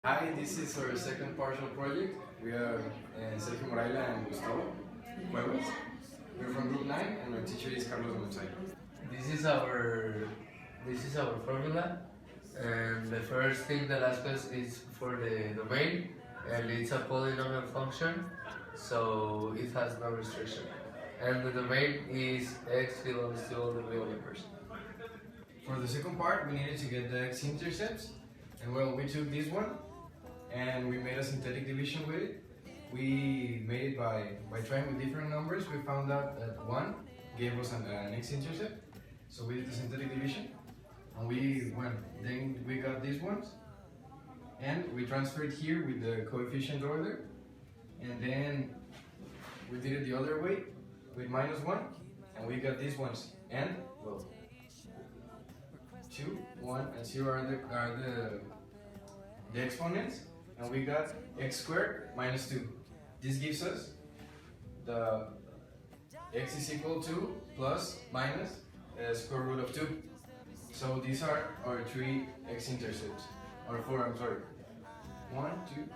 Hi, this is our second partial project. We are Sergio, Moraila and Gustavo, Cuevas. We're from Group 9 and our teacher is Carlos González. This is our this is our formula, and the first thing that asks us is for the domain, and it's a polynomial function, so it has no restriction. And the domain is x belongs to all the real numbers. For the second part, we needed to get the x-intercepts, and well, we took this one and we made a synthetic division with it. We made it by trying with different numbers. We found out that 1 gave us an x-intercept, so we did the synthetic division, and then we got these ones, and we transferred here with the coefficient order, and then we did it the other way with -1, and we got these ones, and well, 2, 1, and 0 are the exponents, and we got x squared minus 2. This gives us the x is equal to plus minus square root of 2. So these are our 3 x-intercepts, or 4, I'm sorry. 1, 2.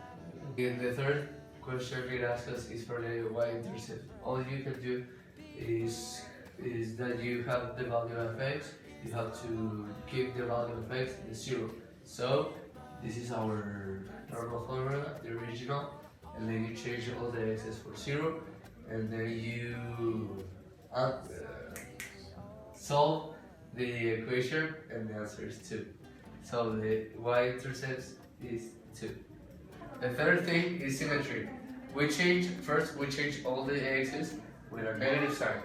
And the third question it asks us is for the y-intercept. All you can do is that you have the value of x, you have to keep the value of x in 0. So this is our normal formula, the original, and then you change all the x's for 0, and then you solve the equation, and the answer is 2. So the y-intercept is 2. The third thing is symmetry. We change all the x's with a negative sign.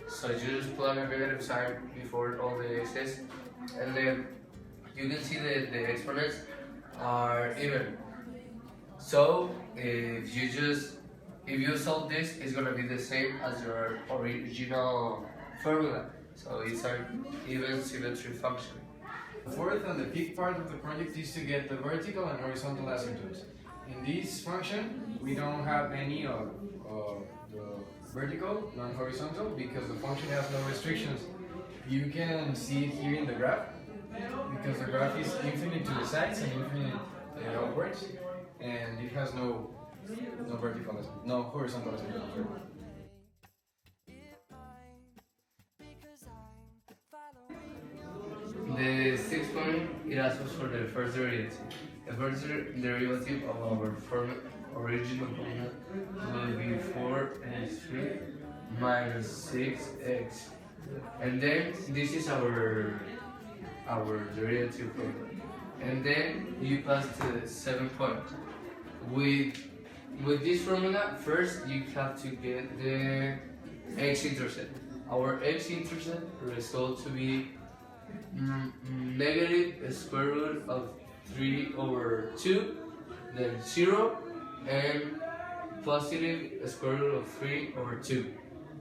So you just plug a negative sign before all the x's, and then you can see that the exponents are even. So if you solve this, it's gonna be the same as your original formula. So it's an even symmetry function. The fourth and the fifth part of the project is to get the vertical and horizontal asymptotes. In this function, we don't have any of the vertical, non-horizontal, because the function has no restrictions. You can see it here in the graph, because the graph is infinite to the sides and infinite upwards, and it has no vertical, no horizontal asymptote. The sixth point, it asks us for the first derivative. The first derivative of our original formula will be 4x3 minus 6x. And then this is our derivative formula. And then you pass to the 7th point. With this formula, first you have to get the x-intercept. Our x-intercept result to be negative square root of 3 over 2, then 0, and positive square root of 3 over 2.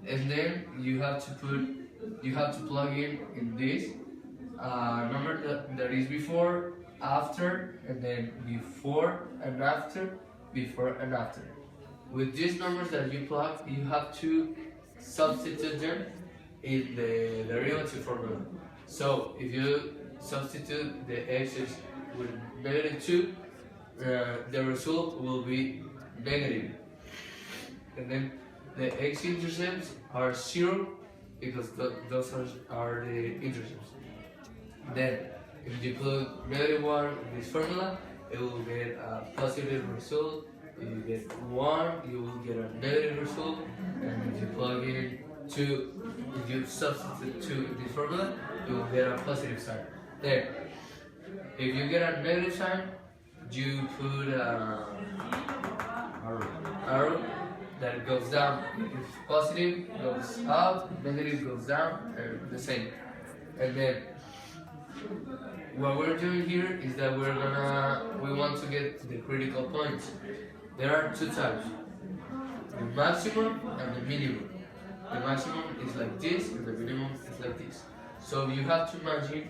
And then you have to plug in this number that is before, after, and then before and after, before and after. With these numbers that you plug, you have to substitute them in the derivative formula. So if you substitute the x's with -2, the result will be negative. And then the x-intercepts are 0, because those are the intercepts. Then if you put -1 in this formula, it will get a positive result. If you get 1, you will get a negative result. And if you plug in 2, if you substitute 2 in this formula, you will get a positive sign. Then, if you get a negative sign, you put arrow that goes down. If positive goes up, negative goes down, and the same. And then, what we're doing here is that we want to get the critical points. There are 2 types: the maximum and the minimum. The maximum is like this, and the minimum is like this. So you have to imagine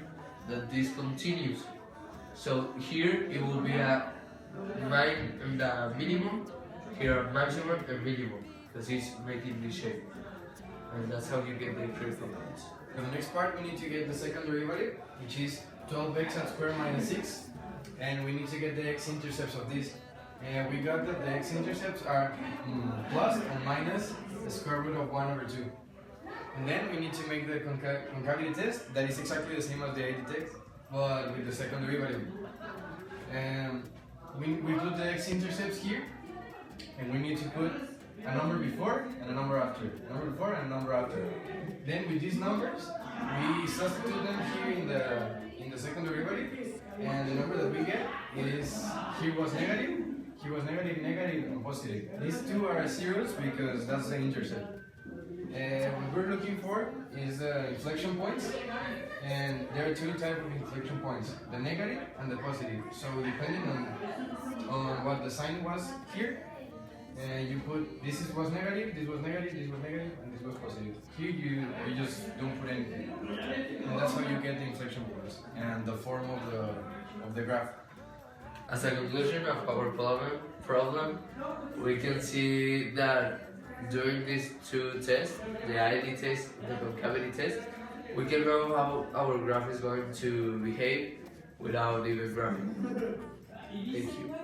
that this continues. So here it will be a minimum, here a maximum and minimum, because it's making this shape. And that's how you get the critical points. For the next part, we need to get the second derivative, which is 12x squared minus 6. and we need to get the x-intercepts of this. And we got that the x-intercepts are plus and minus the square root of 1 over 2. And then we need to make the concavity test that is exactly the same as the ID test, but with the second derivative. And we put the x-intercepts here, and we need to put a number before and a number after. A number before and a number after. Then with these numbers, we substitute them here in the second derivative, and the number that we get is here was negative, negative, and positive. These two are zeros because that's the intercept. And what we're looking for is the inflection points, and there are two types of inflection points, the negative and the positive. So depending on what the sign was here, you put this was negative, this was negative, this was negative, and this was positive. Here you just don't put anything, and that's how you get the inflection points and the form of the graph. As a conclusion of our problem, we can see that during these two tests, the ID test and the concavity test, we can know how our graph is going to behave without even graphing. Thank you.